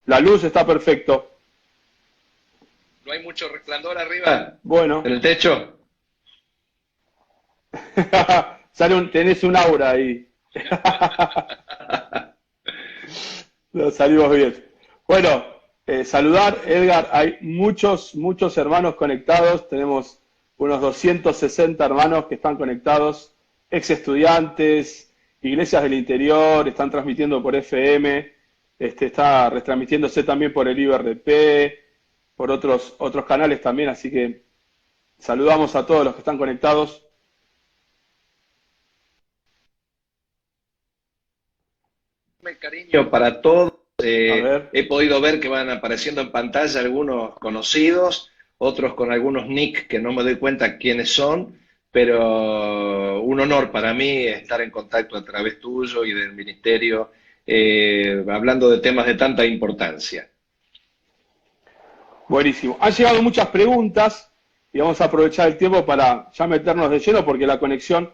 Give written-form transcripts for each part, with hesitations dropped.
La luz está perfecto. ¿No hay mucho resplandor arriba en Bueno, el techo? tenés un aura ahí. Lo salimos bien. Bueno, saludar, Edgar, hay muchos hermanos conectados, tenemos unos 260 hermanos que están conectados, ex estudiantes, iglesias del interior, están transmitiendo por FM, está retransmitiéndose también por el IBRP, por otros canales también, así que saludamos a todos los que están conectados. Cariño para todos. A ver. He podido ver que van apareciendo en pantalla algunos conocidos, otros con algunos nick que no me doy cuenta quiénes son, pero un honor para mí estar en contacto a través tuyo y del ministerio, hablando de temas de tanta importancia. Buenísimo. Han llegado muchas preguntas y vamos a aprovechar el tiempo para ya meternos de lleno porque la conexión,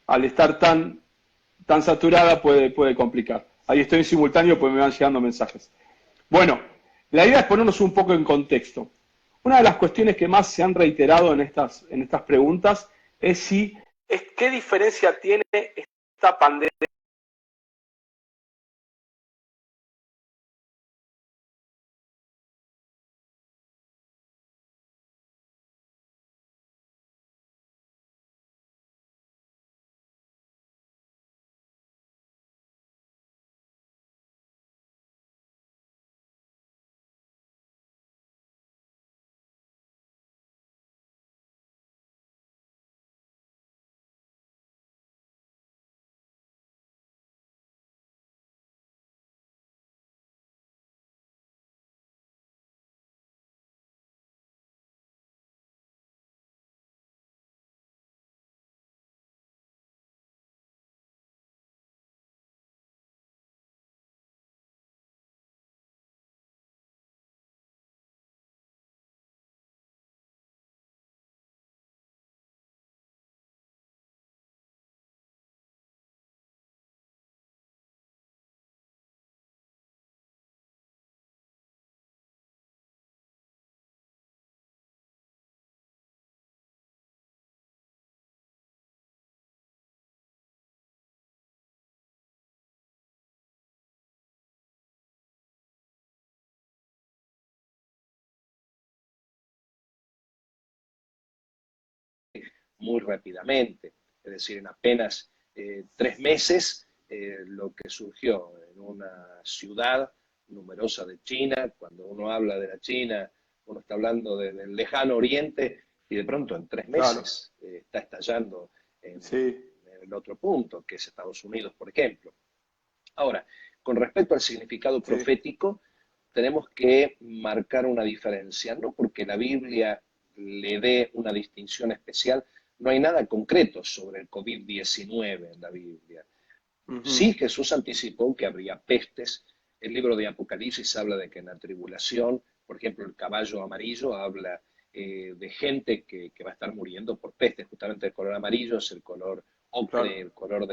al estar tan saturada, puede complicar. Ahí estoy en simultáneo pues me van llegando mensajes. Bueno, la idea es ponernos un poco en contexto. Una de las cuestiones que más se han reiterado en estas preguntas es qué diferencia tiene esta pandemia Muy rápidamente, es decir, en apenas 3 meses, lo que surgió en una ciudad numerosa de China. Cuando uno habla de la China, uno está hablando del lejano oriente, y de pronto en tres claro, meses está estallando sí, en el otro punto, que es Estados Unidos, por ejemplo. Ahora, con respecto al significado sí, profético, tenemos que marcar una diferencia, no porque la Biblia le dé una distinción especial, no hay nada concreto sobre el COVID-19 en la Biblia. ujú, Sí, Jesús anticipó que habría pestes. El libro de Apocalipsis habla de que en la tribulación, por ejemplo, el caballo amarillo habla de gente que va a estar muriendo por pestes. Justamente el color amarillo es el color ocre, claro, el color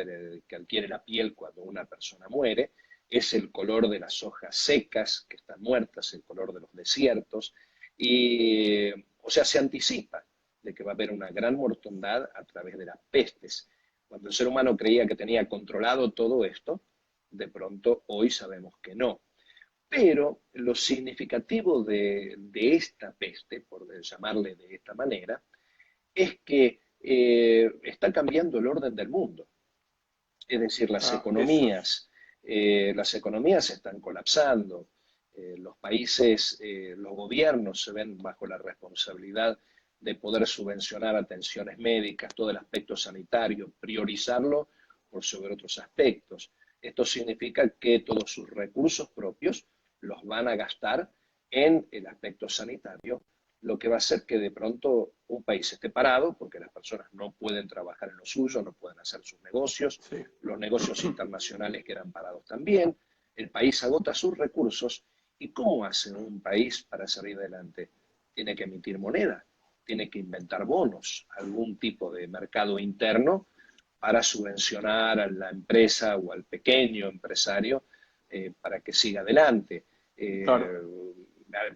que adquiere la piel cuando una persona muere. Es el color de las hojas secas que están muertas, el color de los desiertos. Y, o sea, se anticipa de que va a haber una gran mortandad a través de las pestes. Cuando el ser humano creía que tenía controlado todo esto, de pronto hoy sabemos que no. Pero lo significativo de esta peste, por llamarle de esta manera, es que está cambiando el orden del mundo. Es decir, eso es, las economías están colapsando, los países, los gobiernos se ven bajo la responsabilidad de poder subvencionar atenciones médicas, todo el aspecto sanitario, priorizarlo por sobre otros aspectos. Esto significa que todos sus recursos propios los van a gastar en el aspecto sanitario, lo que va a hacer que de pronto un país esté parado porque las personas no pueden trabajar en lo suyo, no pueden hacer sus negocios, sí, los negocios internacionales quedan parados también, el país agota sus recursos. ¿Y cómo hace un país para salir adelante? Tiene que emitir moneda, tiene que inventar bonos, algún tipo de mercado interno para subvencionar a la empresa o al pequeño empresario para que siga adelante. claro.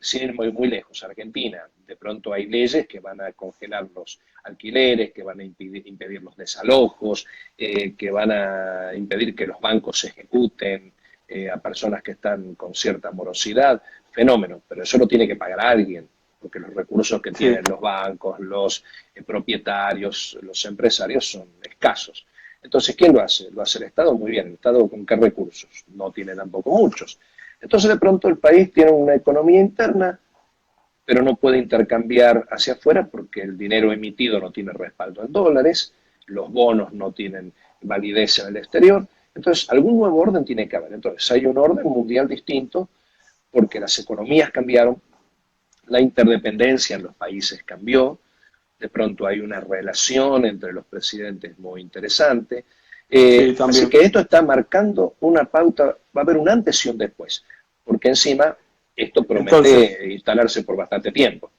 Sin ir muy lejos, Argentina, de pronto hay leyes que van a congelar los alquileres, que van a impedir los desalojos, que van a impedir que los bancos ejecuten a personas que están con cierta morosidad. Fenómeno, pero eso lo tiene que pagar alguien, porque los recursos que Sí, tienen los bancos, los propietarios, los empresarios son escasos. Entonces, ¿quién lo hace? Lo hace el Estado, muy bien. ¿El Estado con qué recursos? No tiene tampoco muchos. Entonces, de pronto, el país tiene una economía interna, pero no puede intercambiar hacia afuera porque el dinero emitido no tiene respaldo en dólares, los bonos no tienen validez en el exterior. Entonces, algún nuevo orden tiene que haber. Entonces, hay un orden mundial distinto porque las economías cambiaron, la interdependencia en los países cambió, de pronto hay una relación entre los presidentes muy interesante. sí, Así también. que esto está marcando una pauta, va a haber un antes y un después, porque encima esto Entonces, promete instalarse por bastante tiempo.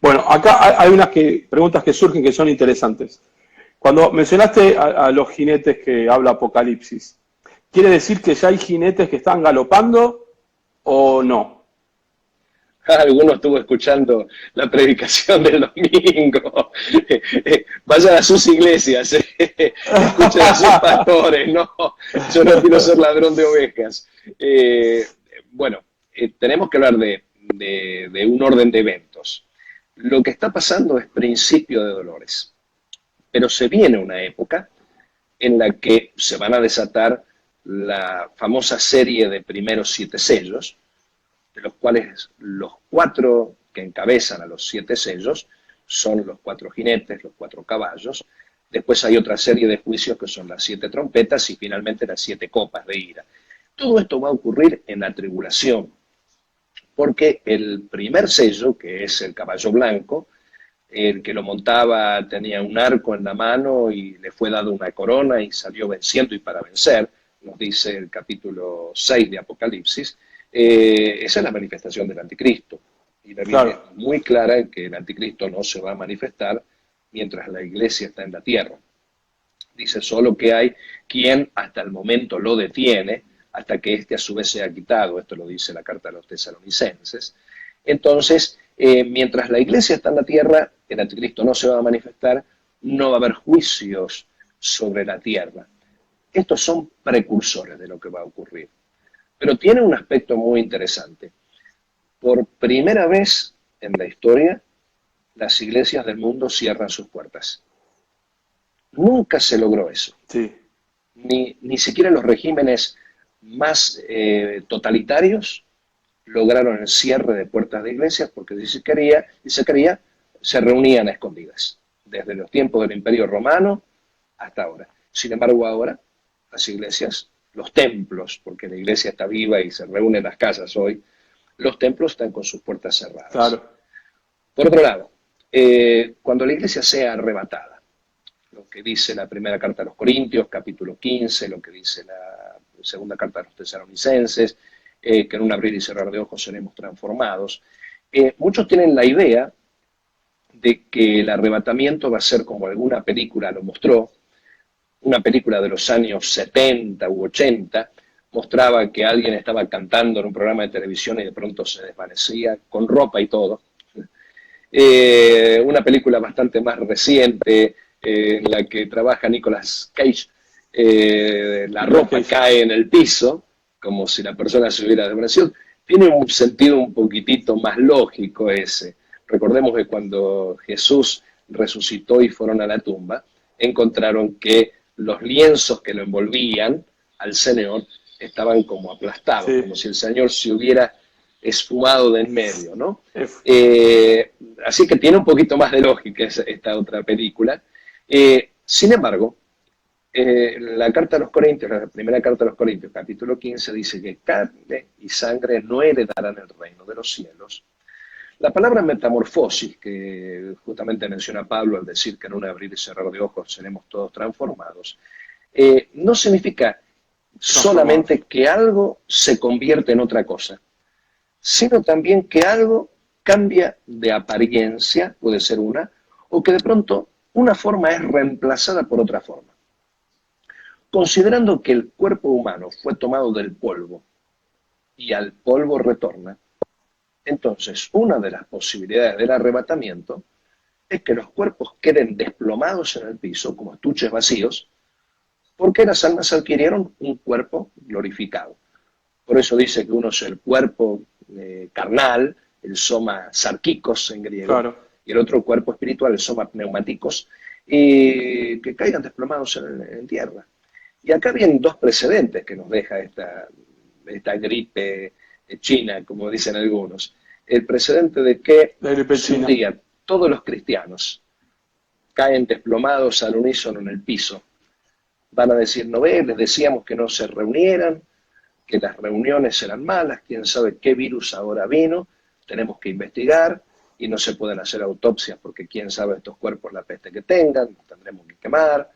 bueno, acá hay unas preguntas que surgen que son interesantes. Cuando mencionaste a los jinetes que habla Apocalipsis, ¿quiere decir que ya hay jinetes que están galopando o no? Alguno estuvo escuchando la predicación del domingo. Vayan a sus iglesias, escuchen a sus pastores. No, yo no quiero ser ladrón de ovejas. Bueno, tenemos que hablar de un orden de eventos. Lo que está pasando es principio de dolores, pero se viene una época en la que se van a desatar la famosa serie de primeros 7 sellos, de los cuales los 4 que encabezan a los 7 sellos son los 4 jinetes, los 4 caballos. Después hay otra serie de juicios que son las 7 trompetas y finalmente las 7 copas de ira. Todo esto va a ocurrir en la tribulación, porque el primer sello, que es el caballo blanco, el que lo montaba tenía un arco en la mano y le fue dado una corona y salió venciendo y para vencer, nos dice el capítulo 6 de Apocalipsis. Esa es la manifestación del anticristo. Y la Biblia Claro, es muy clara en que el anticristo no se va a manifestar mientras la iglesia está en la tierra. Dice solo que hay quien hasta el momento lo detiene, hasta que éste a su vez sea quitado. Esto lo dice la carta a los tesalonicenses. Entonces, mientras la iglesia está en la tierra, el anticristo no se va a manifestar, no va a haber juicios sobre la tierra. Estos son precursores de lo que va a ocurrir. Pero tiene un aspecto muy interesante. Por primera vez en la historia, las iglesias del mundo cierran sus puertas. Nunca se logró eso. sí, Ni siquiera los regímenes más totalitarios lograron el cierre de puertas de iglesias porque si se quería, se reunían a escondidas, desde los tiempos del Imperio Romano hasta ahora. Sin embargo, ahora las iglesias, los templos, porque la iglesia está viva y se reúne en las casas hoy, los templos están con sus puertas cerradas. claro. Por otro lado, cuando la iglesia sea arrebatada, lo que dice la primera carta a los Corintios, capítulo 15, lo que dice la segunda carta a los tesalonicenses, que en un abrir y cerrar de ojos seremos transformados. Muchos tienen la idea de que el arrebatamiento va a ser como alguna película lo mostró, una película de los años 70 u 80, mostraba que alguien estaba cantando en un programa de televisión y de pronto se desvanecía, con ropa y todo. Una película bastante más reciente, en la que trabaja Nicolas Cage, la ropa cae en el piso, como si la persona se hubiera desvanecido. Tiene un sentido un poquitito más lógico ese. Recordemos que cuando Jesús resucitó y fueron a la tumba, encontraron que los lienzos que lo envolvían al Señor estaban como aplastados, Sí. como si el Señor se hubiera esfumado de en medio, ¿no? F. Así que tiene un poquito más de lógica esta otra película. Sin embargo, la carta a los Corintios, la primera carta a los Corintios, capítulo 15, dice que carne y sangre no heredarán el reino de los cielos. La palabra metamorfosis, que justamente menciona Pablo al decir que en un abrir y cerrar de ojos seremos todos transformados, no significa solamente que algo se convierte en otra cosa, sino también que algo cambia de apariencia, puede ser una, o que de pronto una forma es reemplazada por otra forma. Considerando que el cuerpo humano fue tomado del polvo y al polvo retorna, entonces una de las posibilidades del arrebatamiento es que los cuerpos queden desplomados en el piso como estuches vacíos, porque las almas adquirieron un cuerpo glorificado. Por eso dice que uno es el cuerpo carnal, el soma sarkikos en griego, claro, y el otro cuerpo espiritual, el soma pneumáticos, y que caigan desplomados en tierra. Y acá vienen dos precedentes que nos deja esta gripe china, como dicen algunos. El precedente de que si un día todos los cristianos caen desplomados al unísono en el piso, van a decir, no ve, les decíamos que no se reunieran, que las reuniones eran malas, quién sabe qué virus ahora vino, tenemos que investigar y no se pueden hacer autopsias porque quién sabe estos cuerpos la peste que tengan, tendremos que quemar,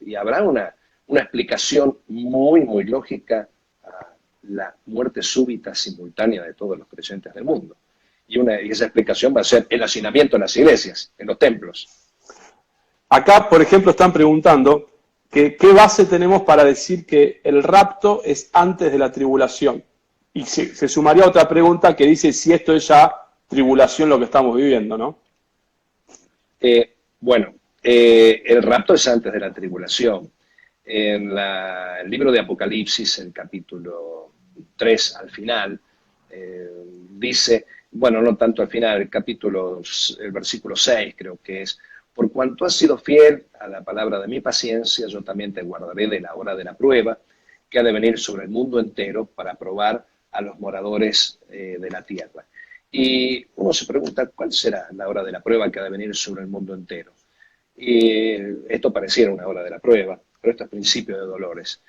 y habrá una explicación muy, muy lógica a la muerte súbita simultánea de todos los creyentes del mundo. Y esa explicación va a ser el hacinamiento en las iglesias, en los templos. Acá, por ejemplo, están preguntando que qué base tenemos para decir que el rapto es antes de la tribulación. Y se sumaría otra pregunta que dice si esto es ya tribulación lo que estamos viviendo, ¿no? El rapto es antes de la tribulación. En el libro de Apocalipsis, el capítulo 3 al final, dice, bueno, no tanto al final, el versículo 6 creo que es, por cuanto has sido fiel a la palabra de mi paciencia, yo también te guardaré de la hora de la prueba, que ha de venir sobre el mundo entero para probar a los moradores de la tierra. Y uno se pregunta, ¿cuál será la hora de la prueba que ha de venir sobre el mundo entero? Y esto pareciera una hora de la prueba, pero esto es principio de dolores.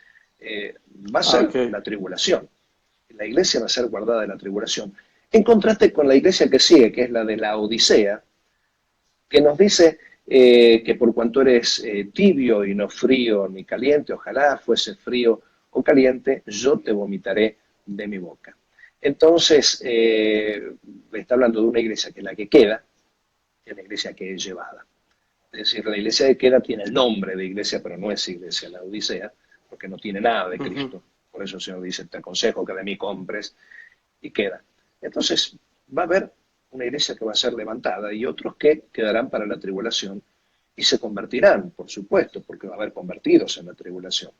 Va a ser la tribulación. La iglesia va a ser guardada de la tribulación. En contraste con la iglesia que sigue, que es la de la Odisea, que nos dice que por cuanto eres tibio y no frío ni caliente, ojalá fuese frío o caliente, yo te vomitaré de mi boca. Entonces, está hablando de una iglesia que es la que queda, que es la iglesia que es llevada. Es decir, la iglesia que queda tiene el nombre de iglesia, pero no es iglesia la Odisea, porque no tiene nada de Cristo. Por eso el Señor dice, te aconsejo que de mí compres, y queda. Entonces, va a haber una iglesia que va a ser levantada y otros que quedarán para la tribulación y se convertirán, por supuesto, porque va a haber convertidos en la tribulación.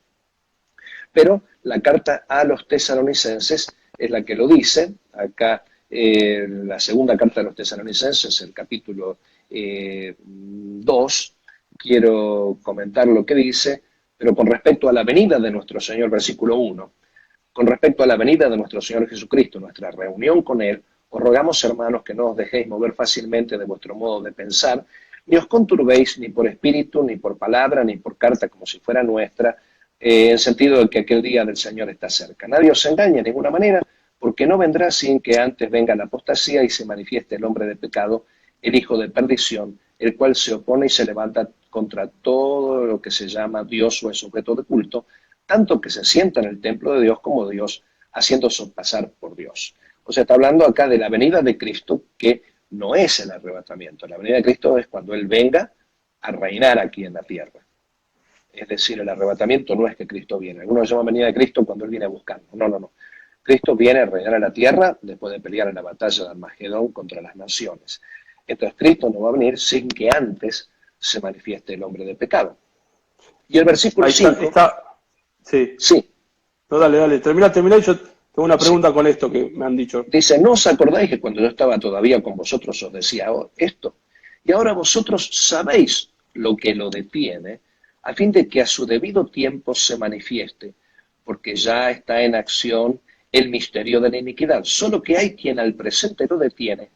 Pero la carta a los tesalonicenses es la que lo dice. Acá, la segunda carta de los tesalonicenses, el capítulo 2, quiero comentar lo que dice, pero con respecto a la venida de nuestro Señor, versículo 1, con respecto a la venida de nuestro Señor Jesucristo, nuestra reunión con Él, os rogamos, hermanos, que no os dejéis mover fácilmente de vuestro modo de pensar, ni os conturbéis ni por espíritu, ni por palabra, ni por carta como si fuera nuestra, en sentido de que aquel día del Señor está cerca. Nadie os engañe de ninguna manera, porque no vendrá sin que antes venga la apostasía y se manifieste el hombre de pecado, el hijo de perdición, el cual se opone y se levanta contra todo lo que se llama Dios o es objeto de culto, tanto que se sienta en el templo de Dios como Dios, haciéndose pasar por Dios. O sea, está hablando acá de la venida de Cristo, que no es el arrebatamiento. La venida de Cristo es cuando Él venga a reinar aquí en la tierra. Es decir, el arrebatamiento no es que Cristo viene. Algunos llaman venida de Cristo cuando Él viene a buscarnos. No, no, no. Cristo viene a reinar a la tierra después de pelear en la batalla de Armagedón contra las naciones. Entonces Cristo no va a venir sin que antes se manifieste el hombre de pecado. Y el versículo 5... Sí. Sí. No, dale. Termina y yo tengo una pregunta con esto que me han dicho. Dice, ¿no os acordáis que cuando yo estaba todavía con vosotros os decía esto? Y ahora vosotros sabéis lo que lo detiene, a fin de que a su debido tiempo se manifieste, porque ya está en acción el misterio de la iniquidad. Solo que hay quien al presente lo detiene,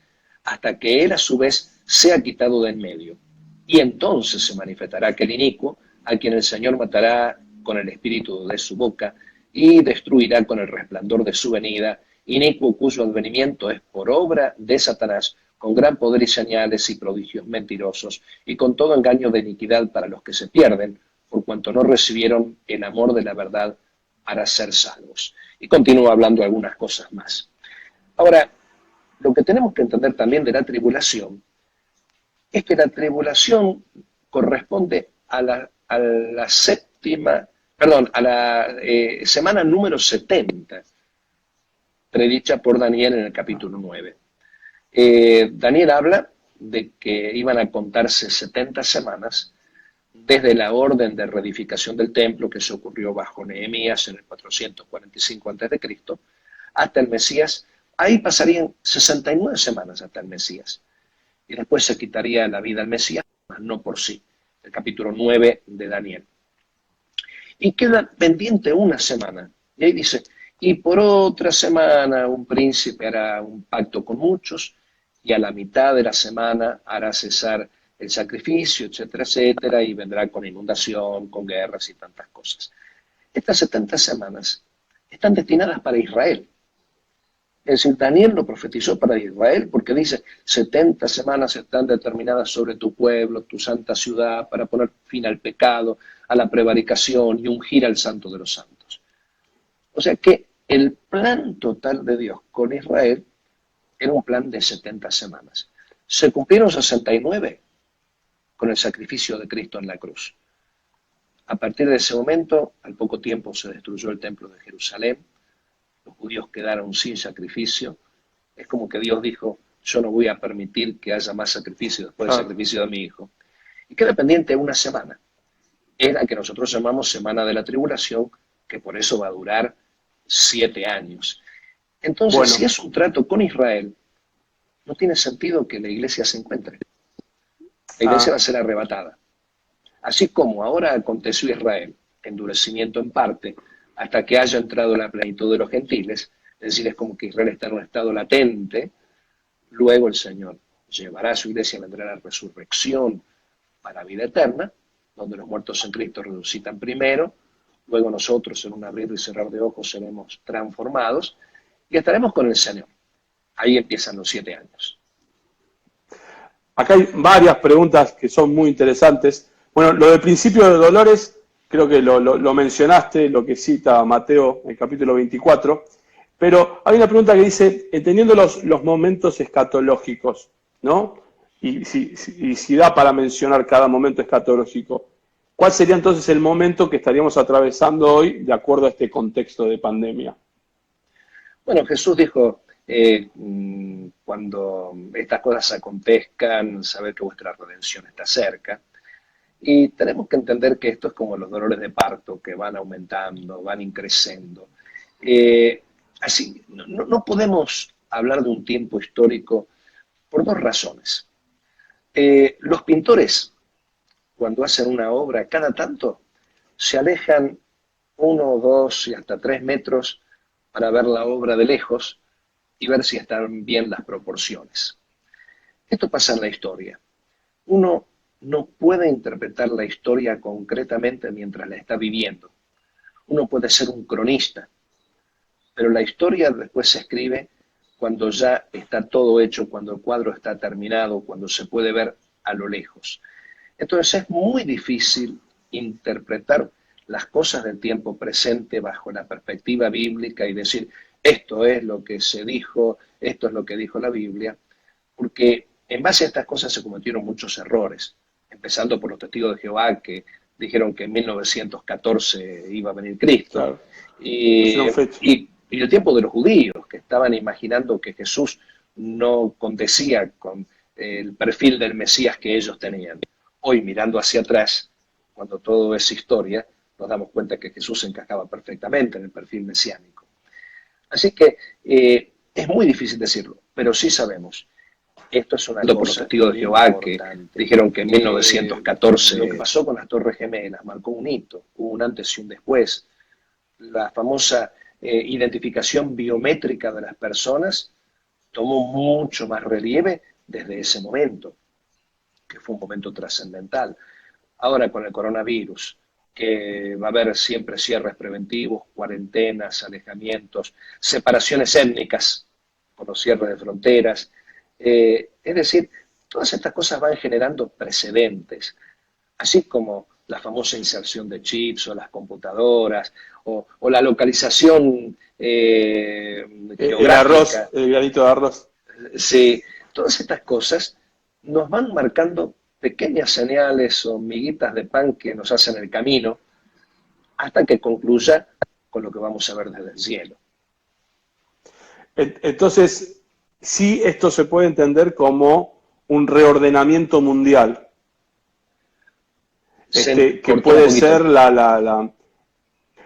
hasta que él a su vez sea quitado de en medio. Y entonces se manifestará aquel inicuo, a quien el Señor matará con el espíritu de su boca, y destruirá con el resplandor de su venida, inicuo cuyo advenimiento es por obra de Satanás, con gran poder y señales y prodigios mentirosos, y con todo engaño de iniquidad para los que se pierden, por cuanto no recibieron el amor de la verdad para ser salvos. Y continúa hablando algunas cosas más. Ahora, lo que tenemos que entender también de la tribulación es que la tribulación corresponde a la semana número 70 predicha por Daniel en el capítulo 9. Daniel habla de que iban a contarse 70 semanas desde la orden de reedificación del templo que se ocurrió bajo Nehemías en el 445 a.C., hasta el Mesías. Ahí pasarían 69 semanas hasta el Mesías. Y después se quitaría la vida al Mesías, mas no por sí. El capítulo 9 de Daniel. Y queda pendiente una semana. Y ahí dice, y por otra semana un príncipe hará un pacto con muchos, y a la mitad de la semana hará cesar el sacrificio, etcétera, etcétera, y vendrá con inundación, con guerras y tantas cosas. Estas 70 semanas están destinadas para Israel. Es decir, Daniel lo profetizó para Israel porque dice, 70 semanas están determinadas sobre tu pueblo, tu santa ciudad, para poner fin al pecado, a la prevaricación y ungir al santo de los santos. O sea que el plan total de Dios con Israel era un plan de 70 semanas. Se cumplieron 69 con el sacrificio de Cristo en la cruz. A partir de ese momento, al poco tiempo se destruyó el templo de Jerusalén, los judíos quedaron sin sacrificio. Es como que Dios dijo, yo no voy a permitir que haya más sacrificio después del sacrificio de mi hijo. Y queda pendiente una semana. Es la que nosotros llamamos Semana de la Tribulación, que por eso va a durar 7 años. Entonces, bueno, si es un trato con Israel, no tiene sentido que la iglesia se encuentre. La iglesia va a ser arrebatada. Así como ahora aconteció Israel, endurecimiento en parte, hasta que haya entrado la plenitud de los gentiles, es decir, es como que Israel está en un estado latente, luego el Señor llevará a su iglesia, vendrá la resurrección para vida eterna, donde los muertos en Cristo resucitan primero, luego nosotros en un abrir y cerrar de ojos seremos transformados y estaremos con el Señor. Ahí empiezan los 7 años. Acá hay varias preguntas que son muy interesantes. Bueno, lo del principio de dolores, creo que lo mencionaste, lo que cita Mateo en el capítulo 24, pero hay una pregunta que dice, entendiendo los momentos escatológicos, ¿no? Y si da para mencionar cada momento escatológico, ¿cuál sería entonces el momento que estaríamos atravesando hoy de acuerdo a este contexto de pandemia? Bueno, Jesús dijo, cuando estas cosas acontezcan, saber que vuestra redención está cerca. Y tenemos que entender que esto es como los dolores de parto, que van aumentando, van increciendo. Así, no podemos hablar de un tiempo histórico por 2 razones. Los pintores, cuando hacen una obra, cada tanto se alejan 1, 2 y hasta 3 metros para ver la obra de lejos y ver si están bien las proporciones. Esto pasa en la historia. Uno no puede interpretar la historia concretamente mientras la está viviendo. Uno puede ser un cronista, pero la historia después se escribe cuando ya está todo hecho, cuando el cuadro está terminado, cuando se puede ver a lo lejos. Entonces es muy difícil interpretar las cosas del tiempo presente bajo la perspectiva bíblica y decir, esto es lo que se dijo, esto es lo que dijo la Biblia, porque en base a estas cosas se cometieron muchos errores, empezando por los testigos de Jehová que dijeron que en 1914 iba a venir Cristo, claro. y el tiempo de los judíos, que estaban imaginando que Jesús no condecía con el perfil del Mesías que ellos tenían. Hoy, mirando hacia atrás, cuando todo es historia, nos damos cuenta que Jesús encajaba perfectamente en el perfil mesiánico. Así que es muy difícil decirlo, pero sí sabemos. Esto es una cosa. Por los testigos de Jehová que dijeron que en 1914 lo que pasó con las Torres Gemelas marcó un hito, hubo un antes y un después. La famosa identificación biométrica de las personas tomó mucho más relieve desde ese momento, que fue un momento trascendental. Ahora con el coronavirus, que va a haber siempre cierres preventivos, cuarentenas, alejamientos, separaciones étnicas por los cierres de fronteras. Es decir, todas estas cosas van generando precedentes, así como la famosa inserción de chips o las computadoras o la localización geográfica. El granito de arroz. Sí, todas estas cosas nos van marcando pequeñas señales o miguitas de pan que nos hacen el camino hasta que concluya con lo que vamos a ver desde el cielo. Entonces, sí, esto se puede entender como un reordenamiento mundial, Se que cortó un puede ser poquito.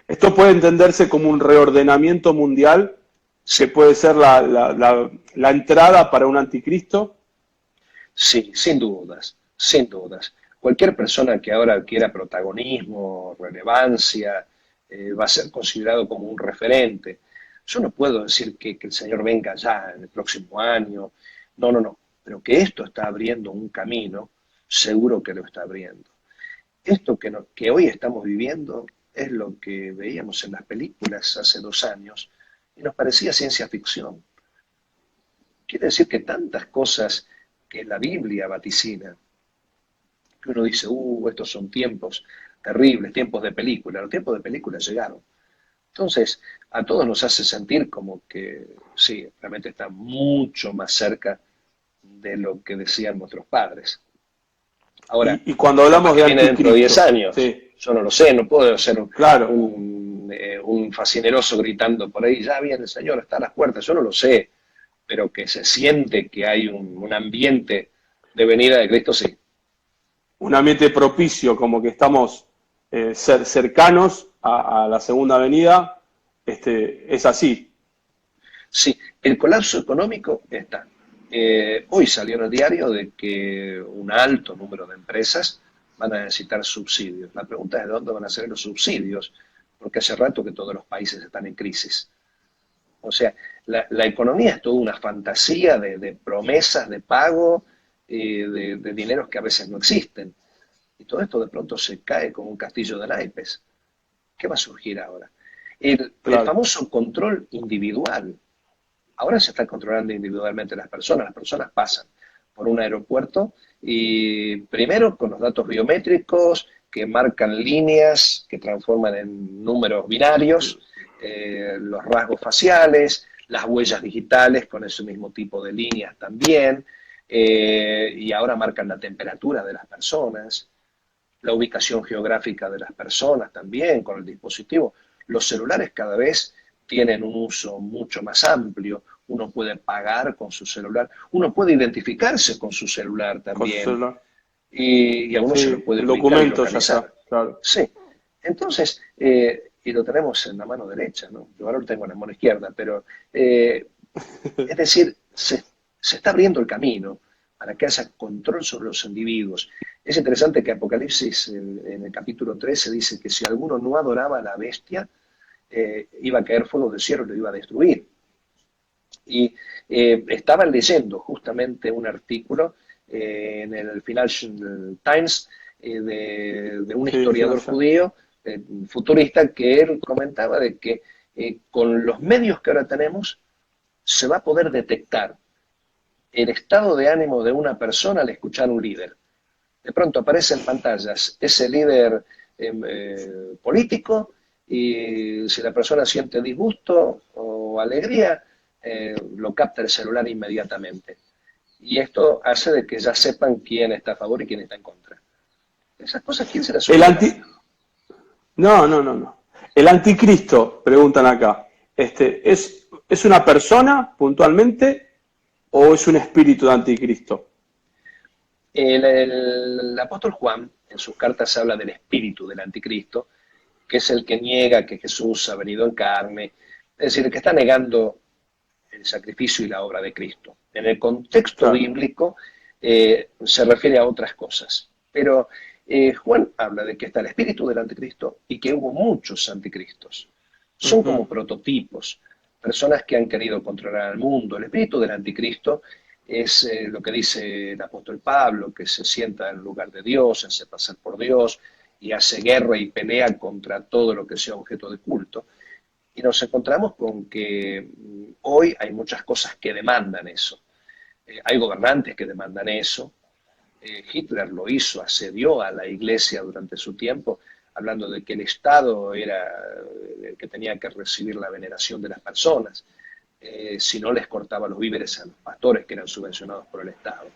esto puede entenderse como un reordenamiento mundial, que Sí, puede ser la entrada para un anticristo. sí, sin dudas, sin dudas. Cualquier persona que ahora adquiera protagonismo, relevancia, va a ser considerado como un referente. Yo no puedo decir que el Señor venga ya en el próximo año. No, no, no. Pero que esto está abriendo un camino, seguro que lo está abriendo. Esto que hoy estamos viviendo es lo que veíamos en las películas hace 2 años y nos parecía ciencia ficción. Quiere decir que tantas cosas que la Biblia vaticina, que uno dice, estos son tiempos terribles, tiempos de película. Los tiempos de película llegaron. Entonces, a todos nos hace sentir como que sí, realmente está mucho más cerca de lo que decían nuestros padres. Ahora, Y cuando capaz hablamos que de viene dentro de 10 anticristo, años, sí, yo no lo sé, no puedo ser claro. un fascineroso gritando por ahí, ya viene el Señor, está a las puertas, yo no lo sé, pero que se siente que hay un ambiente de venida de Cristo, sí. Un ambiente propicio, como que estamos cercanos a la segunda venida, es así. Sí, el colapso económico está. Hoy salió en el diario de que un alto número de empresas van a necesitar subsidios. La pregunta es de dónde van a salir los subsidios, porque hace rato que todos los países están en crisis. O sea, la economía es toda una fantasía de promesas, de pago, de dineros que a veces no existen. Y todo esto de pronto se cae como un castillo de naipes. ¿Qué va a surgir ahora? El Claro. famoso control individual. Ahora se está controlando individualmente las personas pasan por un aeropuerto y primero con los datos biométricos que marcan líneas, que transforman en números binarios, los rasgos faciales, las huellas digitales con ese mismo tipo de líneas también, y ahora marcan la temperatura de las personas, la ubicación geográfica de las personas también con el dispositivo. Los celulares cada vez tienen un uso mucho más amplio, uno puede pagar con su celular, uno puede identificarse con su celular Con su también celular. y a uno se lo Sí, puede el ubicar y documento ya localizar. está, claro. Sí, entonces, y lo tenemos en la mano derecha, ¿no? Yo ahora lo tengo en la mano izquierda, pero es decir, se está abriendo el camino para que haya control sobre los individuos. Es interesante que Apocalipsis, en el capítulo 13, dice que si alguno no adoraba a la bestia, iba a caer fuego del cielo y lo iba a destruir. Y estaba leyendo justamente un artículo en el Financial Times de un Sí, historiador financial. judío, futurista, que él comentaba de que con los medios que ahora tenemos se va a poder detectar el estado de ánimo de una persona al escuchar un líder. De pronto aparece en pantallas ese líder político y si la persona siente disgusto o alegría, lo capta el celular inmediatamente. Y esto hace de que ya sepan quién está a favor y quién está en contra. Esas cosas, ¿quién se las El ocurre? anti... No, no, no, no. El anticristo, preguntan acá, ¿es una persona puntualmente o es un espíritu de anticristo? El apóstol Juan, en sus cartas, habla del espíritu del anticristo, que es el que niega que Jesús ha venido en carne, es decir, el que está negando el sacrificio y la obra de Cristo. En el contexto Claro. bíblico se refiere a otras cosas, pero Juan habla de que está el espíritu del anticristo y que hubo muchos anticristos. Son como Ujú. prototipos, personas que han querido controlar al mundo. El espíritu del anticristo es lo que dice el apóstol Pablo, que se sienta en lugar de Dios, se hace pasar por Dios y hace guerra y pelea contra todo lo que sea objeto de culto. Y nos encontramos con que hoy hay muchas cosas que demandan eso. Hay gobernantes que demandan eso. Hitler lo hizo, asedió a la iglesia durante su tiempo, hablando de que el Estado era el que tenía que recibir la veneración de las personas, si no les cortaba los víveres a los pastores que eran subvencionados por el Estado.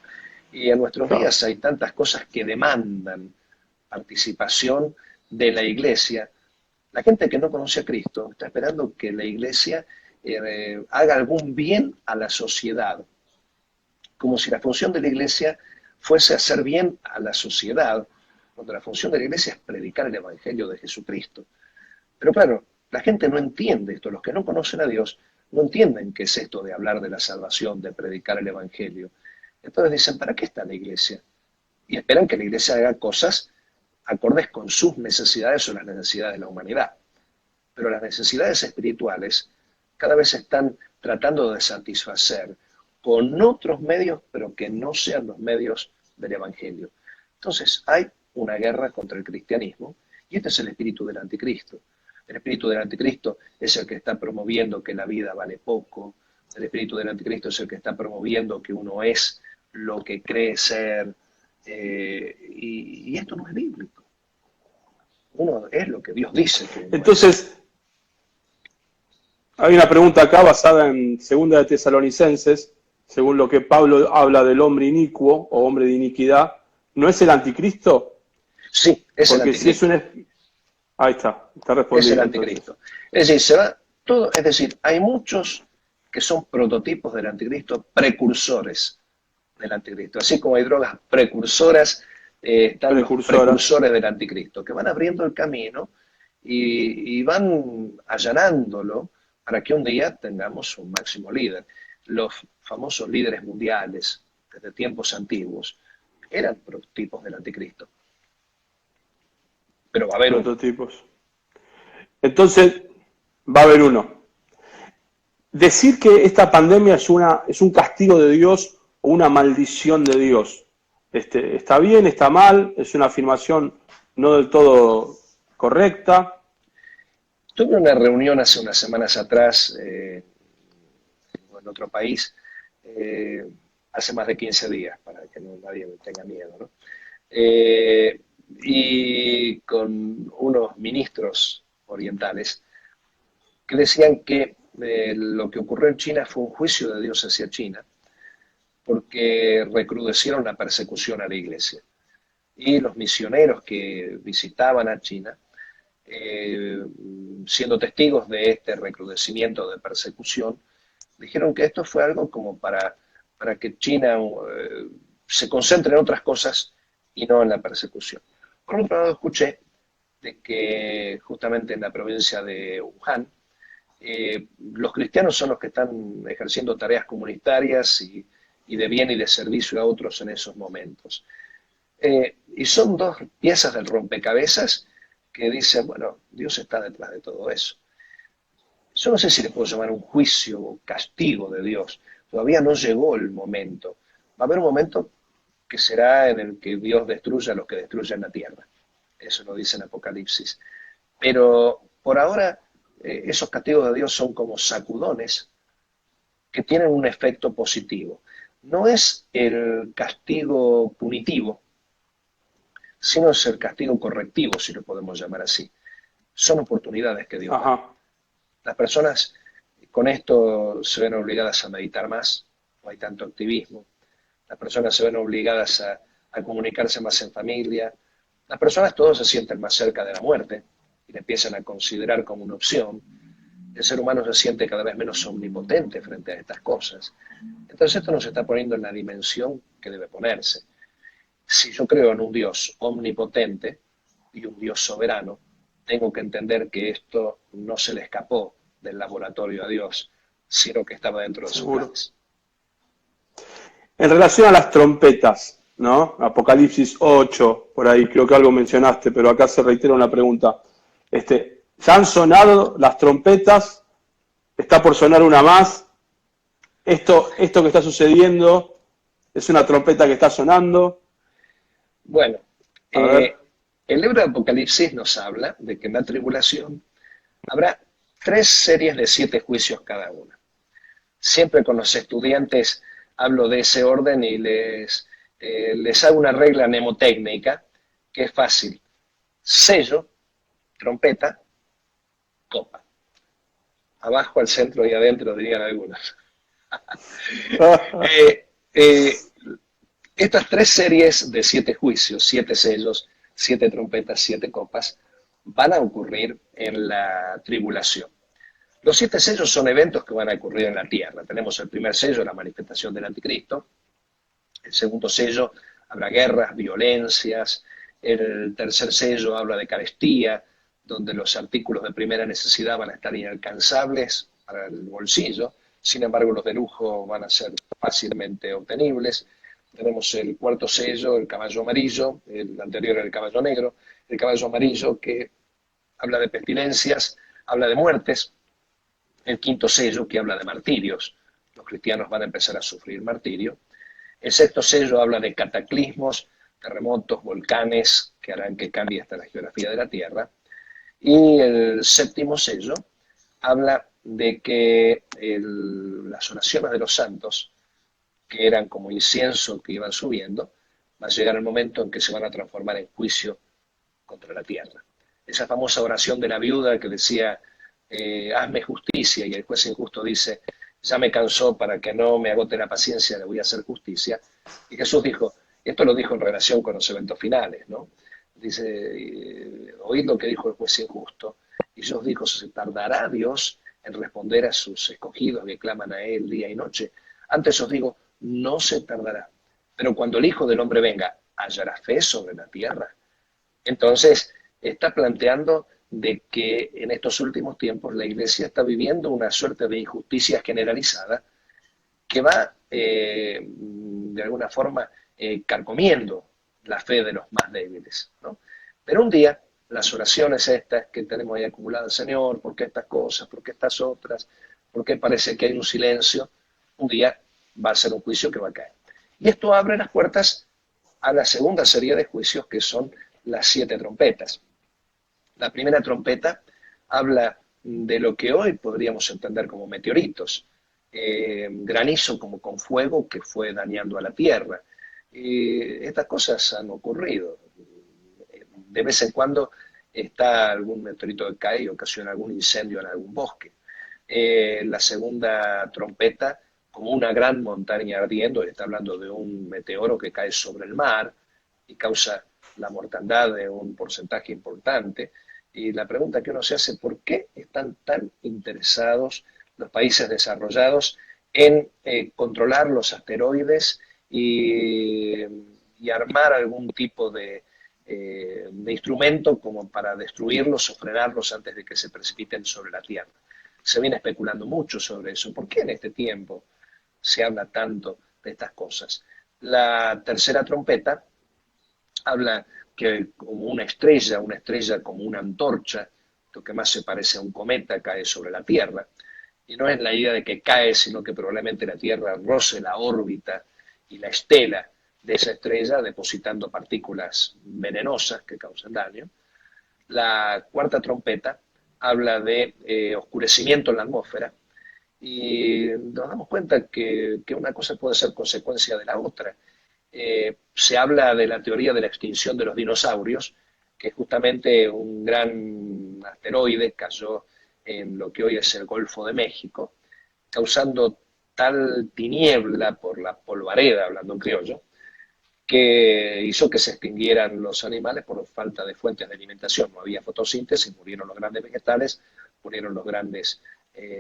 Y en nuestros Claro. días hay tantas cosas que demandan participación de la iglesia. La gente que no conoce a Cristo está esperando que la iglesia haga algún bien a la sociedad, como si la función de la iglesia fuese hacer bien a la sociedad, cuando la función de la iglesia es predicar el Evangelio de Jesucristo. Pero claro, la gente no entiende esto, los que no conocen a Dios no entienden qué es esto de hablar de la salvación, de predicar el Evangelio. Entonces dicen, ¿para qué está la iglesia? Y esperan que la iglesia haga cosas acordes con sus necesidades o las necesidades de la humanidad. Pero las necesidades espirituales cada vez se están tratando de satisfacer con otros medios, pero que no sean los medios del Evangelio. Entonces hay una guerra contra el cristianismo, y este es el espíritu del anticristo. El espíritu del anticristo es el que está promoviendo que la vida vale poco, el espíritu del anticristo es el que está promoviendo que uno es lo que cree ser, y esto no es bíblico. Uno es lo que Dios dice que uno Entonces, hay una pregunta acá basada en Segunda de Tesalonicenses, según lo que Pablo habla del hombre inicuo o hombre de iniquidad, ¿no es el anticristo? Sí, es el Porque anticristo. si es un... Ahí está respondiendo. Es el anticristo. Es decir, se va todo, es decir, hay muchos que son prototipos del anticristo, precursores del anticristo. Así como hay drogas precursoras, están los precursores del anticristo, que van abriendo el camino y van allanándolo para que un día tengamos un máximo líder. Los famosos líderes mundiales, desde tiempos antiguos, eran prototipos del anticristo. Pero va a haber prototipos. Entonces, va a haber uno. Decir que esta pandemia es un castigo de Dios o una maldición de Dios, ¿está bien, está mal? ¿Es una afirmación no del todo correcta? Tuve una reunión hace unas semanas atrás en otro país, hace más de 15 días, para que nadie tenga miedo, ¿no? Y con unos ministros orientales que decían que lo que ocurrió en China fue un juicio de Dios hacia China, porque recrudecieron la persecución a la iglesia. Y los misioneros que visitaban a China, siendo testigos de este recrudecimiento de persecución, dijeron que esto fue algo como para que China se concentre en otras cosas y no en la persecución. Por otro lado, escuché de que justamente en la provincia de Wuhan, los cristianos son los que están ejerciendo tareas comunitarias y de bien y de servicio a otros en esos momentos. Y son dos piezas del rompecabezas que dicen, bueno, Dios está detrás de todo eso. Yo no sé si le puedo llamar un juicio o castigo de Dios. Todavía no llegó el momento. Va a haber un momento que será en el que Dios destruya a los que destruyen la tierra. Eso lo dice en Apocalipsis. Pero por ahora, esos castigos de Dios son como sacudones que tienen un efecto positivo. No es el castigo punitivo, sino es el castigo correctivo, si lo podemos llamar así. Son oportunidades que Dios da. Las personas con esto se ven obligadas a meditar más, no hay tanto activismo. Las personas se ven obligadas a comunicarse más en familia. Las personas todos se sienten más cerca de la muerte y la empiezan a considerar como una opción. El ser humano se siente cada vez menos omnipotente frente a estas cosas. Entonces esto nos está poniendo en la dimensión que debe ponerse. Si yo creo en un Dios omnipotente y un Dios soberano, tengo que entender que esto no se le escapó del laboratorio a Dios, sino que estaba dentro de sus planes. En relación a las trompetas, ¿no? Apocalipsis 8, por ahí creo que algo mencionaste, pero acá se reitera una pregunta. ¿Ya han sonado las trompetas? ¿Está por sonar una más? ¿Esto que está sucediendo es una trompeta que está sonando? Bueno, el libro de Apocalipsis nos habla de que en la tribulación habrá 3 series de 7 juicios cada una. Siempre con los estudiantes hablo de ese orden y les hago una regla mnemotécnica que es fácil. Sello, trompeta, copa. Abajo, al centro y adentro, dirían algunos. Estas 3 series de 7 juicios, 7 sellos, 7 trompetas, 7 copas, van a ocurrir en la tribulación. Los 7 sellos son eventos que van a ocurrir en la tierra. Tenemos el primer sello, la manifestación del anticristo. El segundo sello, habrá guerras, violencias. El tercer sello habla de carestía, donde los artículos de primera necesidad van a estar inalcanzables para el bolsillo. Sin embargo, los de lujo van a ser fácilmente obtenibles. Tenemos el cuarto sello, el caballo amarillo, el anterior era el caballo negro, el caballo amarillo que habla de pestilencias, habla de muertes, el quinto sello que habla de martirios, los cristianos van a empezar a sufrir martirio, el sexto sello habla de cataclismos, terremotos, volcanes, que harán que cambie hasta la geografía de la Tierra, y el séptimo sello habla de que las oraciones de los santos, que eran como incienso que iban subiendo, va a llegar el momento en que se van a transformar en juicio contra la tierra. Esa famosa oración de la viuda que decía, hazme justicia, y el juez injusto dice, ya me cansó, para que no me agote la paciencia, le voy a hacer justicia. Y Jesús dijo, esto lo dijo en relación con los eventos finales, ¿no? Dice, oíd lo que dijo el juez injusto. Y Dios dijo, ¿se tardará Dios en responder a sus escogidos que claman a Él día y noche? Antes os digo, no se tardará. Pero cuando el Hijo del Hombre venga, ¿hallará fe sobre la tierra? Entonces, está planteando de que en estos últimos tiempos la Iglesia está viviendo una suerte de injusticia generalizada que va, de alguna forma, carcomiendo la fe de los más débiles, ¿no? Pero un día, las oraciones estas que tenemos ahí acumuladas, Señor, ¿por qué estas cosas? ¿Por qué estas otras? ¿Por qué parece que hay un silencio? Un día va a ser un juicio que va a caer. Y esto abre las puertas a la segunda serie de juicios, que son las 7 trompetas. La primera trompeta habla de lo que hoy podríamos entender como meteoritos, granizo como con fuego que fue dañando a la Tierra. Estas cosas han ocurrido. De vez en cuando está algún meteorito que cae y ocasiona algún incendio en algún bosque. La segunda trompeta, como una gran montaña ardiendo, está hablando de un meteoro que cae sobre el mar y causa la mortandad de un porcentaje importante. Y la pregunta que uno se hace, ¿por qué están tan interesados los países desarrollados en controlar los asteroides y armar algún tipo de instrumento como para destruirlos o frenarlos antes de que se precipiten sobre la Tierra? Se viene especulando mucho sobre eso. ¿Por qué en este tiempo se habla tanto de estas cosas? La tercera trompeta habla que como una estrella como una antorcha, lo que más se parece a un cometa, cae sobre la Tierra. Y no es la idea de que cae, sino que probablemente la Tierra roce la órbita y la estela de esa estrella, depositando partículas venenosas que causan daño. La cuarta trompeta habla de oscurecimiento en la atmósfera, y nos damos cuenta que una cosa puede ser consecuencia de la otra. Se habla de la teoría de la extinción de los dinosaurios, que justamente un gran asteroide cayó en lo que hoy es el Golfo de México, causando tal tiniebla por la polvareda, hablando en criollo, que hizo que se extinguieran los animales por falta de fuentes de alimentación. No había fotosíntesis, murieron los grandes vegetales, murieron los grandes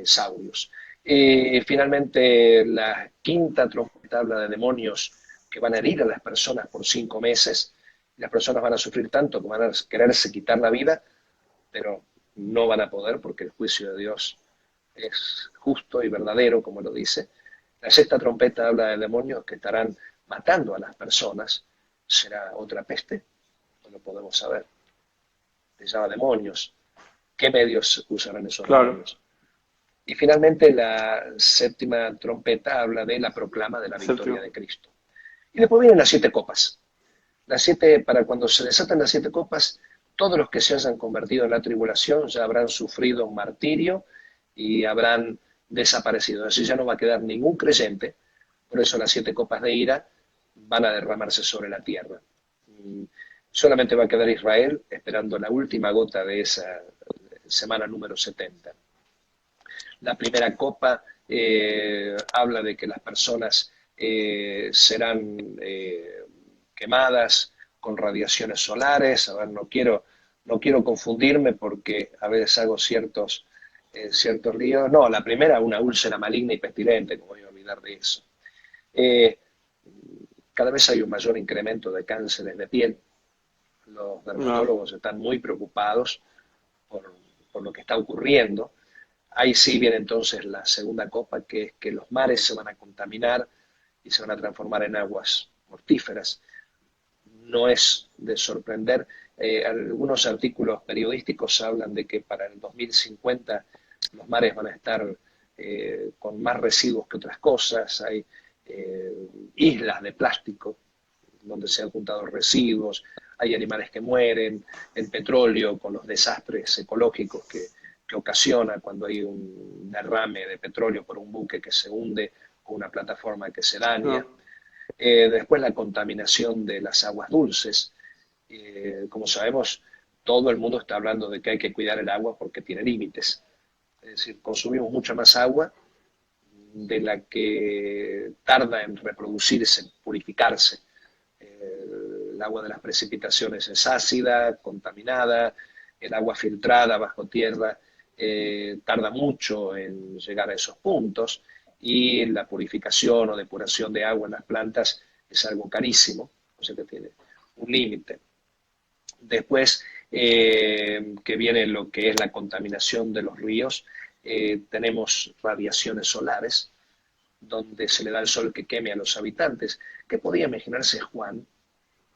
saurios. Finalmente, la quinta trompeta habla de demonios que van a herir a las personas por 5 meses. Las personas van a sufrir tanto que van a quererse quitar la vida, pero no van a poder porque el juicio de Dios es justo y verdadero, como lo dice. La sexta trompeta habla de demonios que estarán matando a las personas. ¿Será otra peste? No lo podemos saber. Se llama demonios. ¿Qué medios usarán esos demonios? Y finalmente la séptima trompeta habla de la proclama de la victoria de Cristo. Y después vienen las 7 copas. Las 7, para cuando se desatan las 7 copas, todos los que se hayan convertido en la tribulación ya habrán sufrido un martirio y habrán desaparecido. Así ya no va a quedar ningún creyente. Por eso las 7 copas de ira van a derramarse sobre la tierra. Solamente va a quedar Israel esperando la última gota de esa semana número 70. La primera copa habla de que las personas serán quemadas con radiaciones solares. A ver, no quiero confundirme porque a veces hago ciertos ciertos ríos. No, la primera, una úlcera maligna y pestilente, como voy a olvidar de eso. Eh, Cada vez hay un mayor incremento de cánceres de piel. Los No, dermatólogos están muy preocupados por, por lo que está ocurriendo. Ahí sí viene entonces la segunda copa, que es que los mares se van a contaminar y se van a transformar en aguas mortíferas. No es de sorprender. Algunos artículos periodísticos hablan de que para el 2050 los mares van a estar con más residuos que otras cosas. Hay islas de plástico donde se han juntado residuos, hay animales que mueren, el petróleo con los desastres ecológicos que ocasiona cuando hay un derrame de petróleo por un buque que se hunde o una plataforma que se daña. no, Después la contaminación de las aguas dulces. Como sabemos, todo el mundo está hablando de que hay que cuidar el agua porque tiene límites. Es decir, consumimos mucha más agua de la que tarda en reproducirse, purificarse. El agua de las precipitaciones es ácida, contaminada, el agua filtrada bajo tierra tarda mucho en llegar a esos puntos y la purificación o depuración de agua en las plantas es algo carísimo, o sea que tiene un límite. Después que viene lo que es la contaminación de los ríos, tenemos radiaciones solares, donde se le da el sol que queme a los habitantes. ¿Qué podía imaginarse Juan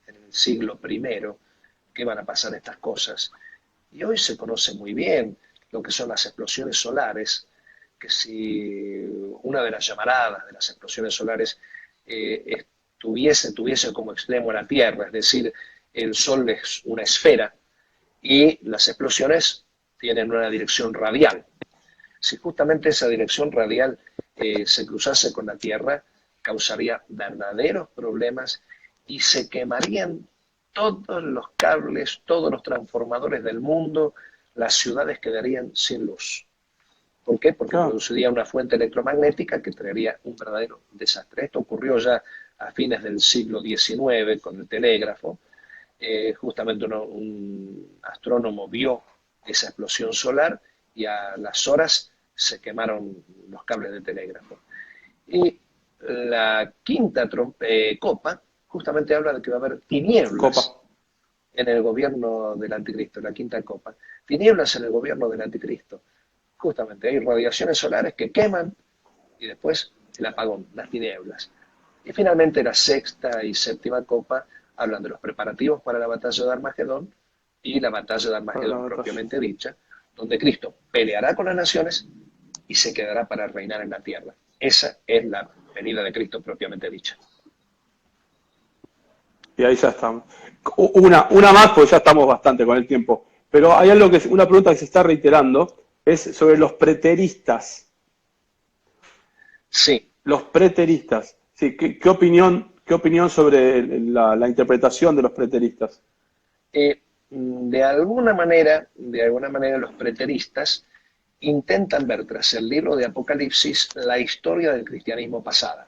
en el siglo I que van a pasar estas cosas? Y hoy se conoce muy bien lo que son las explosiones solares, que si una de las llamaradas de las explosiones solares tuviese como extremo la Tierra, es decir, el Sol es una esfera y las explosiones tienen una dirección radial. Si justamente esa dirección radial se cruzase con la Tierra, causaría verdaderos problemas y se quemarían todos los cables, todos los transformadores del mundo, las ciudades quedarían sin luz. ¿Por qué? Porque claro. produciría una fuente electromagnética que traería un verdadero desastre. Esto ocurrió ya a fines del siglo XIX con el telégrafo. Justamente un astrónomo vio esa explosión solar y a las horas se quemaron los cables de telégrafo. Y la quinta copa justamente habla de que va a haber Copa. tinieblas en el gobierno del anticristo, la quinta copa. Tinieblas en el gobierno del anticristo. Justamente hay radiaciones solares que queman y después el apagón, las tinieblas. Y finalmente la sexta y séptima copa hablan de los preparativos para la batalla de Armagedón y la batalla de Para la Armagedón batalla. propiamente dicha, donde Cristo peleará con las naciones y se quedará para reinar en la tierra. Esa es la venida de Cristo propiamente dicha. Y ahí ya estamos. Una más, porque ya estamos bastante con el tiempo. Pero hay algo que, una pregunta que se está reiterando, es sobre los preteristas. Sí, Los preteristas. Sí, qué opinión sobre la interpretación de los preteristas? de alguna manera los preteristas intentan ver tras el libro de Apocalipsis la historia del cristianismo pasada.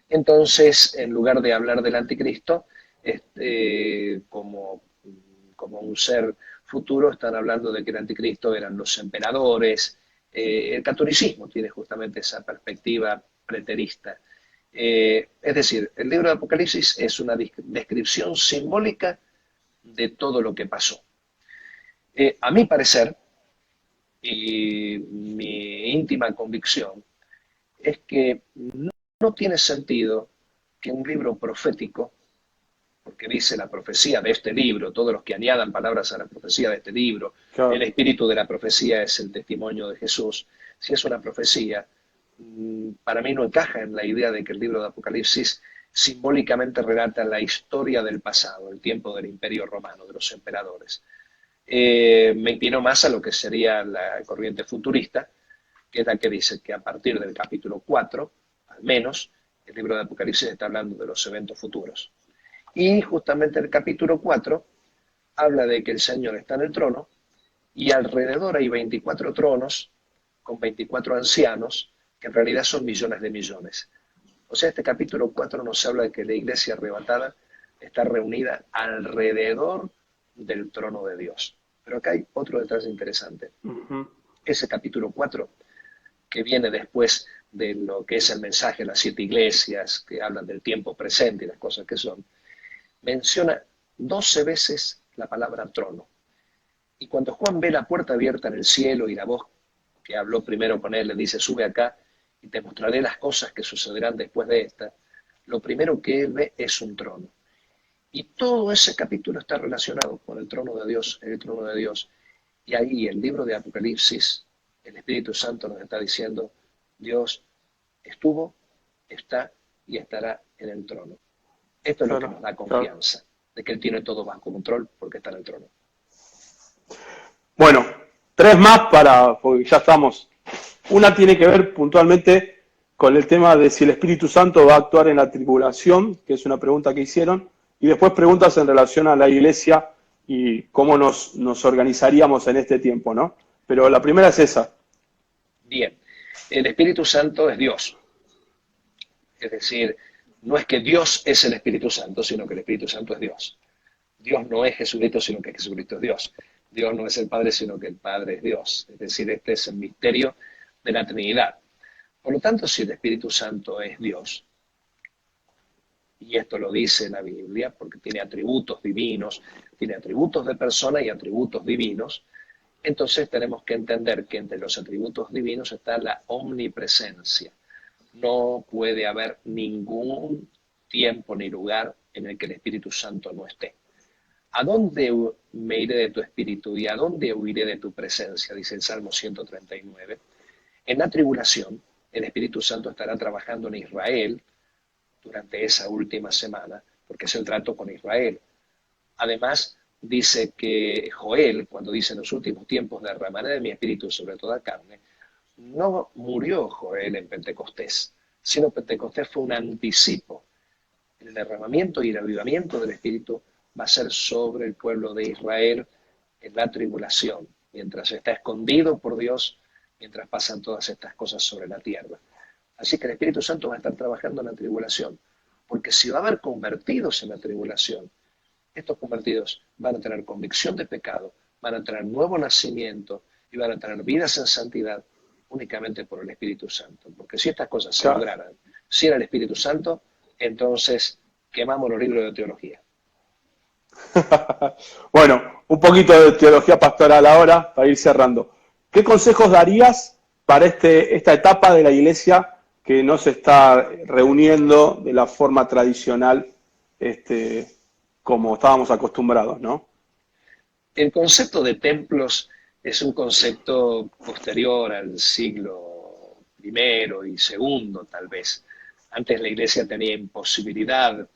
Entonces, en lugar de hablar del anticristo como un ser futuro, están hablando de que el anticristo eran los emperadores. El catolicismo tiene justamente esa perspectiva preterista. Es decir, el libro de Apocalipsis es una descripción simbólica de todo lo que pasó. A mi parecer, y mi íntima convicción, es que no tiene sentido que un libro profético, porque dice la profecía de este libro, todos los que añadan palabras a la profecía de este libro, el Claro. espíritu de la profecía es el testimonio de Jesús, si es una profecía, para mí no encaja en la idea de que el libro de Apocalipsis simbólicamente relata la historia del pasado, el tiempo del Imperio Romano, de los emperadores. Me inclino más a lo que sería la corriente futurista, que es la que dice que a partir del capítulo 4, al menos, el libro de Apocalipsis está hablando de los eventos futuros. Y justamente el capítulo 4 habla de que el Señor está en el trono y alrededor hay 24 tronos con 24 ancianos, que en realidad son millones de millones. O sea, este capítulo 4 nos habla de que la iglesia arrebatada está reunida alrededor del trono de Dios. Pero acá hay otro detalle interesante. Ujú. ese capítulo 4, que viene después de lo que es el mensaje de las 7 iglesias, que hablan del tiempo presente y las cosas que son, menciona 12 veces la palabra trono. Y cuando Juan ve la puerta abierta en el cielo y la voz que habló primero con él le dice, sube acá y te mostraré las cosas que sucederán después de esta, lo primero que él ve es un trono. Y todo ese capítulo está relacionado con el trono de Dios, el trono de Dios. Y ahí el libro de Apocalipsis, el Espíritu Santo nos está diciendo, Dios estuvo, está y estará en el trono. Esto es lo que nos da confianza, de que Él tiene todo bajo control porque está en el trono. Bueno, 3 más porque ya estamos. Una tiene que ver puntualmente con el tema de si el Espíritu Santo va a actuar en la tribulación, que es una pregunta que hicieron, y después preguntas en relación a la iglesia y cómo nos organizaríamos en este tiempo, ¿no? Pero la primera es esa. Bien, el Espíritu Santo es Dios. Es decir, no es que Dios es el Espíritu Santo, sino que el Espíritu Santo es Dios. Dios no es Jesucristo, sino que Jesucristo es Dios. Dios no es el Padre, sino que el Padre es Dios. Es decir, este es el misterio de la Trinidad. Por lo tanto, si el Espíritu Santo es Dios, y esto lo dice la Biblia, porque tiene atributos divinos, tiene atributos de persona y atributos divinos, entonces tenemos que entender que entre los atributos divinos está la omnipresencia. No puede haber ningún tiempo ni lugar en el que el Espíritu Santo no esté. ¿A dónde me iré de tu espíritu y a dónde huiré de tu presencia? Dice el Salmo 139. En la tribulación, el Espíritu Santo estará trabajando en Israel durante esa última semana, porque es el trato con Israel. Además, dice que Joel, cuando dice en los últimos tiempos derramaré de mi espíritu sobre toda carne, no murió Joel en Pentecostés, sino Pentecostés fue un anticipo. El derramamiento y el avivamiento del Espíritu va a ser sobre el pueblo de Israel en la tribulación, mientras está escondido por Dios, mientras pasan todas estas cosas sobre la tierra. Así que el Espíritu Santo va a estar trabajando en la tribulación, porque si va a haber convertidos en la tribulación, estos convertidos van a tener convicción de pecado, van a tener nuevo nacimiento y van a tener vidas en santidad únicamente por el Espíritu Santo. Porque si estas cosas se lograran sin el Espíritu Santo, entonces quemamos los libros de teología. Bueno, un poquito de teología pastoral ahora, para ir cerrando. ¿Qué consejos darías para esta etapa de la iglesia que no se está reuniendo de la forma tradicional como estábamos acostumbrados, ¿no? El concepto de templos es un concepto posterior al siglo I y II, tal vez. Antes la iglesia tenía imposibilidad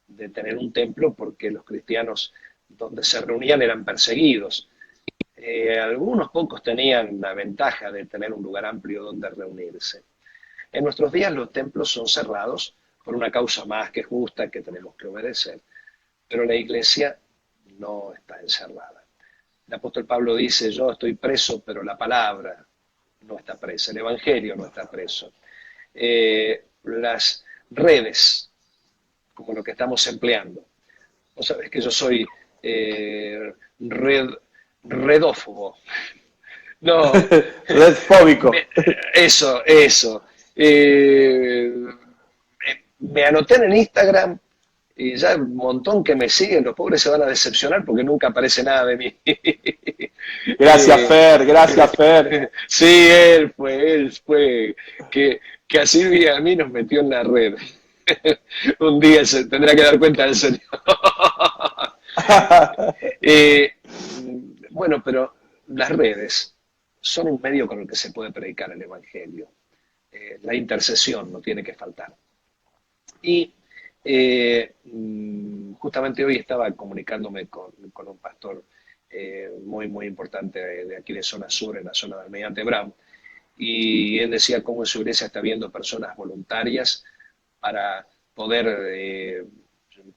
de tener un templo porque los cristianos donde se reunían eran perseguidos. Algunos pocos tenían la ventaja de tener un lugar amplio donde reunirse. En nuestros días los templos son cerrados por una causa más que justa que tenemos que obedecer, pero la iglesia no está encerrada. El apóstol Pablo dice, yo estoy preso, pero la palabra no está presa, el evangelio no está preso. Las redes, como lo que estamos empleando. Vos sabés que yo soy redófobo. No. Redfóbico. Eso. Me anoté en Instagram y ya un montón que me siguen, los pobres se van a decepcionar porque nunca aparece nada de mí. Gracias, Fer. Sí, él fue que a Silvia y a mí nos metió en la red. Un día se tendrá que dar cuenta del Señor. Bueno, pero las redes son un medio con el que se puede predicar el Evangelio. La intercesión no tiene que faltar. Y justamente hoy estaba comunicándome con un pastor muy importante de aquí de zona sur, en la zona de Almirante Brown, y él decía cómo en su iglesia está viendo personas voluntarias para poder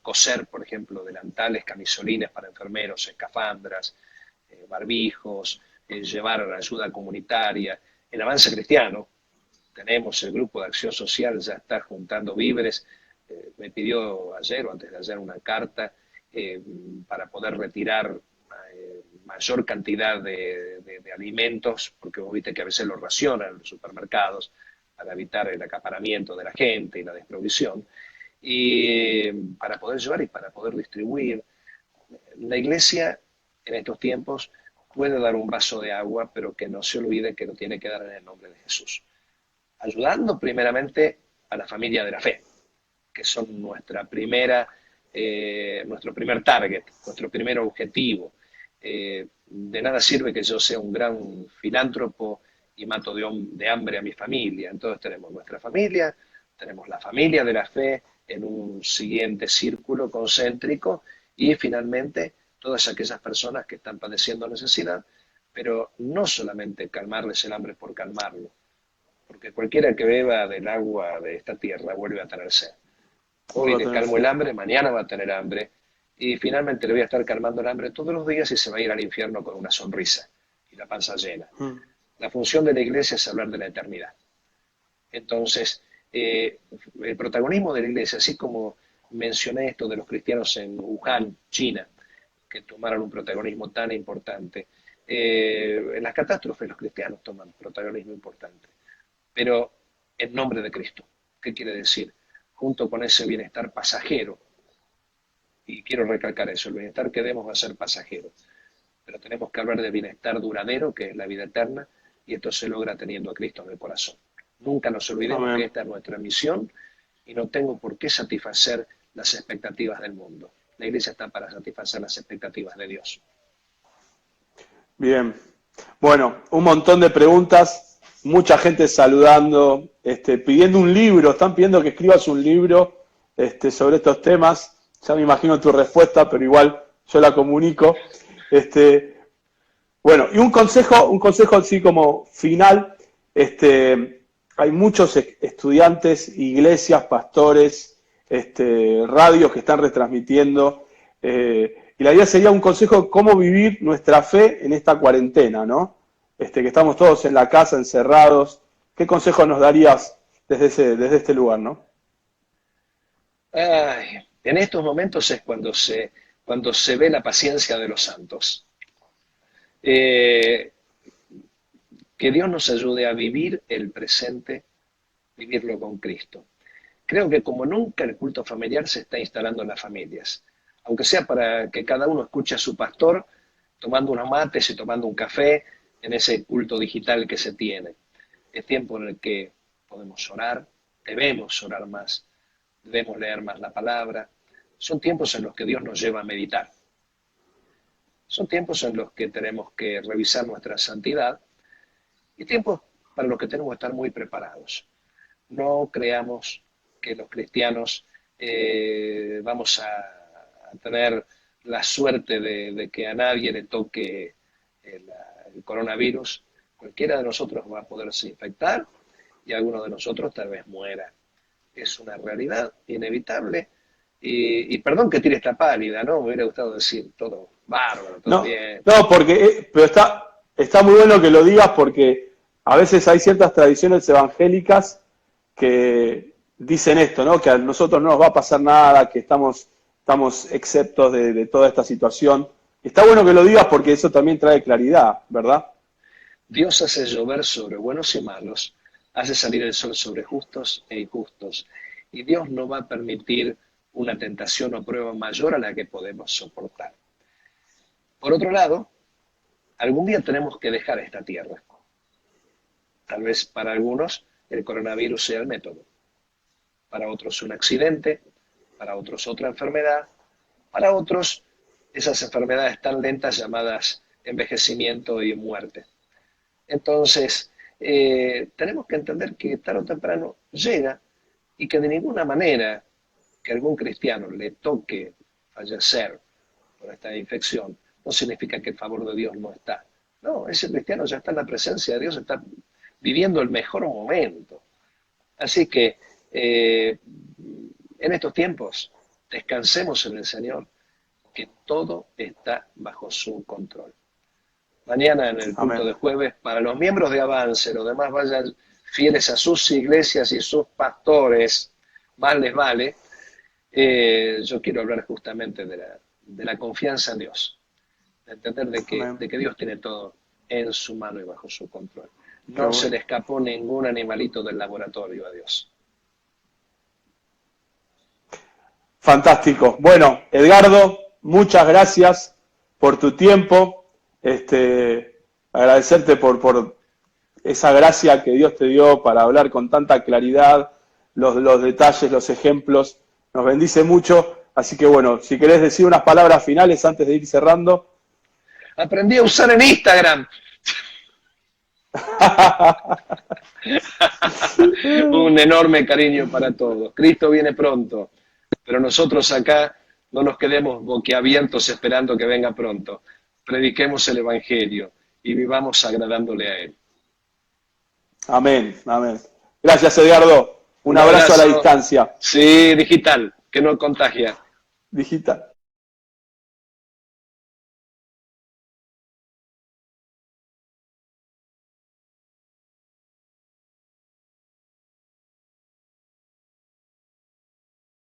coser, por ejemplo, delantales, camisolines para enfermeros, escafandras, barbijos, llevar ayuda comunitaria. En Avance Cristiano tenemos el grupo de acción social, ya está juntando víveres. Me pidió ayer o antes de ayer una carta para poder retirar mayor cantidad de alimentos, porque vos viste que a veces los racionan en los supermercados para evitar el acaparamiento de la gente y la desprovisión, y para poder llevar y para poder distribuir. La iglesia en estos tiempos puede dar un vaso de agua, pero que no se olvide que lo tiene que dar en el nombre de Jesús, ayudando primeramente a la familia de la fe, que son nuestro primer target, nuestro primer objetivo. De nada sirve que yo sea un gran filántropo y mato de hambre a mi familia. Entonces tenemos nuestra familia, tenemos la familia de la fe en un siguiente círculo concéntrico y finalmente todas aquellas personas que están padeciendo necesidad, pero no solamente calmarles el hambre por calmarlo, porque cualquiera que beba del agua de esta tierra vuelve a tener sed. Hoy le calmo el hambre, mañana va a tener hambre, y finalmente le voy a estar calmando el hambre todos los días y se va a ir al infierno con una sonrisa y la panza llena. La función de la iglesia es hablar de la eternidad. Entonces, el protagonismo de la iglesia, así como mencioné esto de los cristianos en Wuhan, China, que tomaron un protagonismo tan importante, en las catástrofes los cristianos toman protagonismo importante, pero en nombre de Cristo. ¿Qué quiere decir? Junto con ese bienestar pasajero, y quiero recalcar eso, el bienestar que demos va a ser pasajero, pero tenemos que hablar de bienestar duradero, que es la vida eterna, y esto se logra teniendo a Cristo en el corazón. Nunca nos olvidemos que esta es nuestra misión y no tengo por qué satisfacer las expectativas del mundo. La iglesia está para satisfacer las expectativas de Dios. Bien. Bueno, un montón de preguntas, mucha gente saludando, pidiendo un libro, están pidiendo que escribas un libro sobre estos temas. Ya me imagino tu respuesta, pero igual yo la comunico. Bueno, y un consejo así como final. Hay muchos estudiantes, iglesias, pastores, radios que están retransmitiendo. Y la idea sería un consejo de cómo vivir nuestra fe en esta cuarentena, ¿no? Que estamos todos en la casa, encerrados. ¿Qué consejo nos darías desde este lugar, no? Ay, en estos momentos es cuando se ve la paciencia de los santos. Que Dios nos ayude a vivir el presente, vivirlo con Cristo. Creo que como nunca el culto familiar se está instalando en las familias, aunque sea para que cada uno escuche a su pastor tomando unos mates y tomando un café en ese culto digital que se tiene. Es tiempo en el que podemos orar, debemos orar más, debemos leer más la palabra. Son tiempos en los que Dios nos lleva a meditar. Son tiempos en los que tenemos que revisar nuestra santidad y tiempos para los que tenemos que estar muy preparados. No creamos que los cristianos vamos a tener la suerte de que a nadie le toque el coronavirus. Cualquiera de nosotros va a poderse infectar y alguno de nosotros tal vez muera. Es una realidad inevitable. Y perdón que tire esta pálida, ¿no? Me hubiera gustado decir todo bárbaro, todo bien. No, porque pero está muy bueno que lo digas porque a veces hay ciertas tradiciones evangélicas que dicen esto, ¿no? Que a nosotros no nos va a pasar nada, que estamos exceptos de toda esta situación. Está bueno que lo digas porque eso también trae claridad, ¿verdad? Dios hace llover sobre buenos y malos, hace salir el sol sobre justos e injustos, y Dios no va a permitir una tentación o prueba mayor a la que podemos soportar. Por otro lado, algún día tenemos que dejar esta tierra. Tal vez para algunos el coronavirus sea el método, para otros un accidente, para otros otra enfermedad, para otros esas enfermedades tan lentas llamadas envejecimiento y muerte. Entonces, tenemos que entender que tarde o temprano llega y que de ninguna manera que algún cristiano le toque fallecer por esta infección no significa que el favor de Dios no está. No, ese cristiano ya está en la presencia de Dios, está viviendo el mejor momento. Así que en estos tiempos descansemos en el Señor, que todo está bajo su control. Mañana en el culto de jueves, para los miembros de Avance, los demás vayan fieles a sus iglesias y sus pastores, más les vale. Yo quiero hablar justamente de la confianza en Dios. entender Amén. de que Dios tiene todo en su mano y bajo su control. Qué No se bueno. le escapó ningún animalito del laboratorio a Dios. Fantástico. Bueno, Edgardo, muchas gracias por tu tiempo. Agradecerte por esa gracia que Dios te dio para hablar con tanta claridad, los detalles, los ejemplos. Nos bendice mucho. Así que bueno, si querés decir unas palabras finales antes de ir cerrando. Aprendí a usar en Instagram. Un enorme cariño para todos. Cristo viene pronto, pero nosotros acá no nos quedemos boquiabiertos esperando que venga pronto. Prediquemos el Evangelio y vivamos agradándole a Él. Amén, amén. Gracias, Edgardo. Un Un abrazo a la abrazo, distancia. sí, digital, que no contagia. Digital.